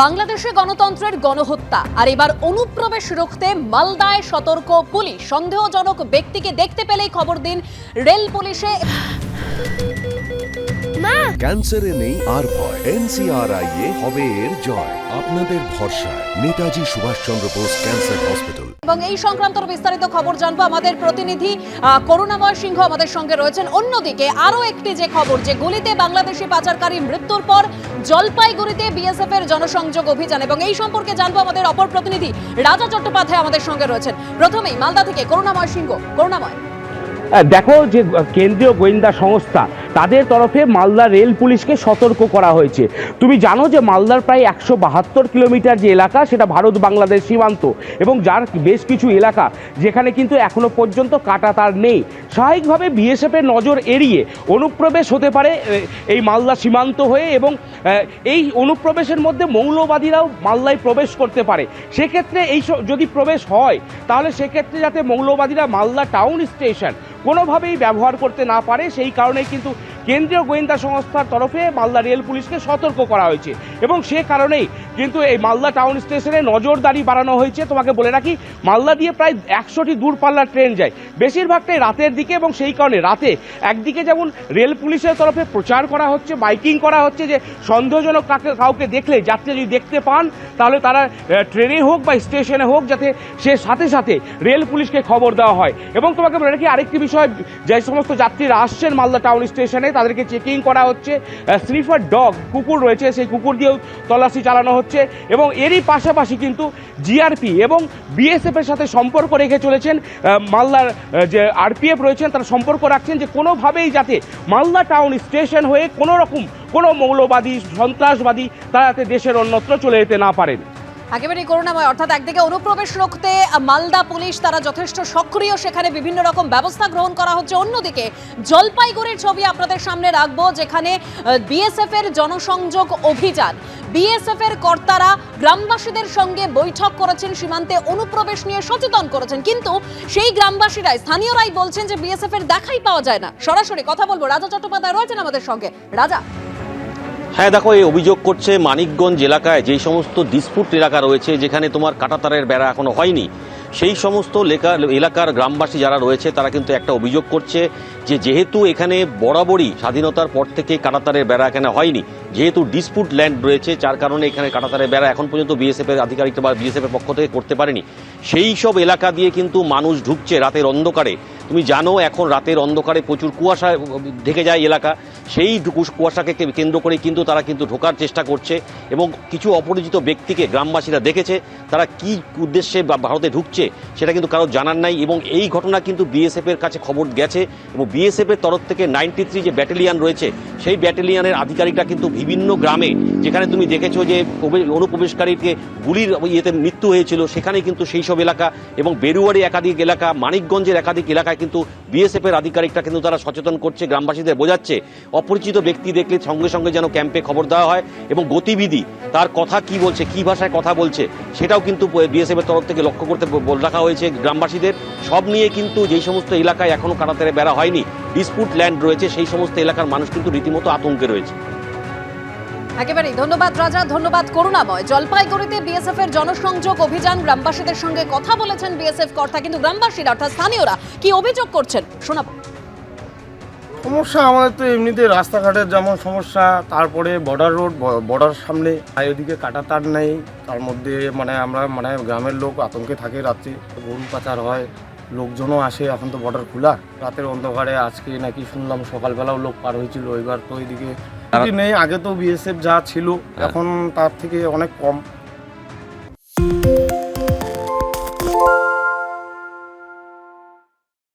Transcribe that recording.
বাংলাদেশে গণতন্ত্রের গণহত্যা আর এবার অনুপ্রবেশ রুখতে মালদায় সতর্ক পুলিশ। সন্দেহজনক ব্যক্তিকে দেখতে পেলেই খবর দিন রেল পুলিশে। ক্যান্সারে নেই আর ভয়, NCRI হবে এর জয়। আপনাদের ভরসা নেতাজি সুভাষচন্দ্র বোস ক্যান্সার হসপিটাল। এবং এই সংক্রান্ত বিস্তারিত খবর জানবো আমাদের প্রতিনিধি করুণাময় সিংহ আমাদের সঙ্গে রয়েছেন। অন্যদিকে আরো একটি যে খবর, যে গুলিতে বাংলাদেশি পাচারকারী মৃত্যুর পর জলপাইগুড়িতে বিএসএফ এর জনসংযোগ অভিযান, এবং এই সম্পর্কে জানবো আমাদের অপর প্রতিনিধি রাজা চট্টোপাধ্যায় আমাদের সঙ্গে রয়েছেন। প্রথমেই মালদা থেকে করুণাময় সিংহ। করুণাময়, দেখো, যে কেন্দ্রীয় গোয়েন্দা সংস্থা তাদের তরফে মালদা রেল পুলিশকে সতর্ক করা হয়েছে। তুমি জানো যে মালদার প্রায় 172 কিলোমিটার যে এলাকা, সেটা ভারত বাংলাদেশ সীমান্ত, এবং যার বেশ কিছু এলাকা যেখানে কিন্তু এখনো পর্যন্ত কাঁটাতার নেই। স্বাভাবিকভাবে বিএসএফের নজর এড়িয়ে অনুপ্রবেশ হতে পারে এই মালদা সীমান্ত হয়ে, এবং এই অনুপ্রবেশের মধ্যে মৌলবাদীরাও মালদায় প্রবেশ করতে পারে। সেক্ষেত্রে যদি প্রবেশ হয়, তাহলে সেক্ষেত্রে যাতে মৌলবাদীরা মালদা টাউন স্টেশন কোনোভাবেই ব্যবহার করতে না পারে, সেই কারণেই কিন্তু কেন্দ্রীয় গোয়েন্দা সংস্থার তরফে মালদা রেল পুলিশকে সতর্ক করা হয়েছে, এবং সে কারণেই কিন্তু এই মালদা টাউন স্টেশনে নজরদারি বাড়ানো হয়েছে। তোমাকে বলে রাখি, মালদা দিয়ে প্রায় 100টি দূরপাল্লার ট্রেন যায়, বেশিরভাগটাই রাতের দিকে, এবং সেই কারণে রাতে একদিকে যেমন রেল পুলিশের তরফে প্রচার করা হচ্ছে, বাইকিং করা হচ্ছে, যে সন্দেহজনক কাউকে দেখলে যাত্রী যদি দেখতে পান, তাহলে তারা ট্রেনে হোক বা স্টেশনে হোক, যাতে সে সাথে সাথে রেল পুলিশকে খবর দেওয়া হয়। এবং তোমাকে বলে রাখি আরেকটি বিষয়, যে সমস্ত যাত্রীরা আসছেন মালদা টাউন স্টেশনে, তাদেরকে চেকিং করা হচ্ছে। স্নিফার ডগ, কুকুর রয়েছে, সেই কুকুর দিয়েও তল্লাশি চালানো হচ্ছে, এবং এরই পাশাপাশি কিন্তু জিআরপি এবং বিএসএফের সাথে সম্পর্ক রেখে চলেছেন। মালদার যে আরপিএফ রয়েছেন, তারা সম্পর্ক রাখছেন যে কোনোভাবেই যাতে মালদা টাউন স্টেশন হয়ে কোনো মৌলবাদী সন্ত্রাসবাদী তারা যাতে দেশের অন্যত্র চলে যেতে না পারেন। একেবারে করুণাময়, অর্থাৎ একদিকে অনুপ্রবেশ রুখতে মালদা পুলিশ তারা যথেষ্ট সক্রিয়, সেখানে বিভিন্ন রকম ব্যবস্থা গ্রহণ করা হচ্ছে। অন্যদিকে জলপাইগুড়ির ছবি আপনাদের সামনে রাখবো, যেখানে বিএসএফ এর জনসংযোগ অভিযান। বিএসএফ এর কর্তারা গ্রামবাসীদের সঙ্গে বৈঠক করেছেন, সীমান্তে অনুপ্রবেশ নিয়ে সচেতন করেছেন, কিন্তু সেই গ্রামবাসীরাই, স্থানীয়রাই বলছেন যে বিএসএফ এর দেখাই পাওয়া যায় না। সরাসরি কথা বলবো, রাজা চট্টোপাধ্যায় রয়েছেন আমাদের সঙ্গে। রাজা, হ্যাঁ দেখো, এই অভিযোগ করছে মানিকগঞ্জ এলাকায় যেই সমস্ত ডিসপুট এলাকা রয়েছে, যেখানে তোমার কাঁটাতারের বেড়া এখনো হয়নি, সেই সমস্ত এলাকার গ্রামবাসী যারা রয়েছে তারা কিন্তু একটা অভিযোগ করছে যে যেহেতু এখানে বরাবরই স্বাধীনতার পর থেকে কাঁটাতারের বেড়া এখানে হয়নি, যেহেতু ডিসপুট ল্যান্ড রয়েছে, যার কারণে এখানে কাঁটাতারের বেড়া এখন পর্যন্ত বিএসএফের আধিকারিকরা বা বিএসএফের পক্ষ থেকে করতে পারেনি। সেই সব এলাকা দিয়ে কিন্তু মানুষ ঢুকছে রাতের অন্ধকারে। তুমি জানো, এখন রাতের অন্ধকারে প্রচুর কুয়াশা ঢেকে যায় এলাকা, সেই কুয়াশাকে কেন্দ্র করে কিন্তু তারা কিন্তু ঢোকার চেষ্টা করছে, এবং কিছু অপরিচিত ব্যক্তিকে গ্রামবাসীরা দেখেছে, তারা কি উদ্দেশ্যে ভারতে ঢুকছে সেটা কিন্তু কারো জানার নাই। এবং এই ঘটনা কিন্তু বিএসএফের কাছে খবর গেছে, এবং বিএসএফের তরফ থেকে 93 যে ব্যাটালিয়ান রয়েছে, সেই ব্যাটালিয়ানের আধিকারিকরা কিন্তু বিভিন্ন গ্রামে, যেখানে তুমি দেখেছো যে অনুপ্রবেশকারীকে গুলির ইয়েতে মৃত্যু হয়েছিল, সেখানে কিন্তু সেই সব এলাকা, এবং বেরুয়ারি একাধিক এলাকা, মানিকগঞ্জের একাধিক এলাকায় কিন্তু বিএসএফের আধিকারিকরা কিন্তু তারা সচেতন করছে, গ্রামবাসীদের বোঝাচ্ছে অপরিচিত ব্যক্তি দেখলে সঙ্গে সঙ্গে যেন ক্যাম্পে খবর দেওয়া হয়, এবং গতিবিধি তার কথা কি বলছে, কি ভাষায় কথা বলছে, সেটাও কিন্তু বিএসএফের তরফ থেকে লক্ষ্য করতে রাখা হয়েছে গ্রামবাসীদের। সব নিয়ে কিন্তু যেই সমস্ত এলাকায় এখনো কাঁটাতারে বেড়া হয়নি, ডিসপুট ল্যান্ড রয়েছে, সেই সমস্ত এলাকার মানুষ কিন্তু রীতিমতো আতঙ্কে রয়েছে। একেবারেই ধন্যবাদ রাজা, ধন্যবাদ করুণাময়। জলপাইগুড়িতে বিএসএফ এর জনসংযোগ অভিযান, গ্রামবাসীদের সঙ্গে কথা বলেছেন বিএসএফ কর্তা, কিন্তু গ্রামবাসীরা অর্থাৎ স্থানীয়রা কি অভিযোগ করছেন শোনাবো। সমস্যা আমাদের তো এমনিতে রাস্তাঘাটের যেমন সমস্যা, তারপরে বর্ডার রোড, বর্ডার সামনে এদিকে কাঁটাতার নেই, তার মধ্যে আমরা গ্রামের লোক আতঙ্কে থাকে। রাত্রে গরু পাচার হয়, লোকজনও আসে। এখন তো বর্ডার খোলা, রাতের অন্ধকারে আজকে নাকি শুনলাম সকালবেলাও লোক পার হয়েছিল। এবার তো ওইদিকে নেই, আগে তো বিএসএফ যা ছিল এখন তার থেকে অনেক কম।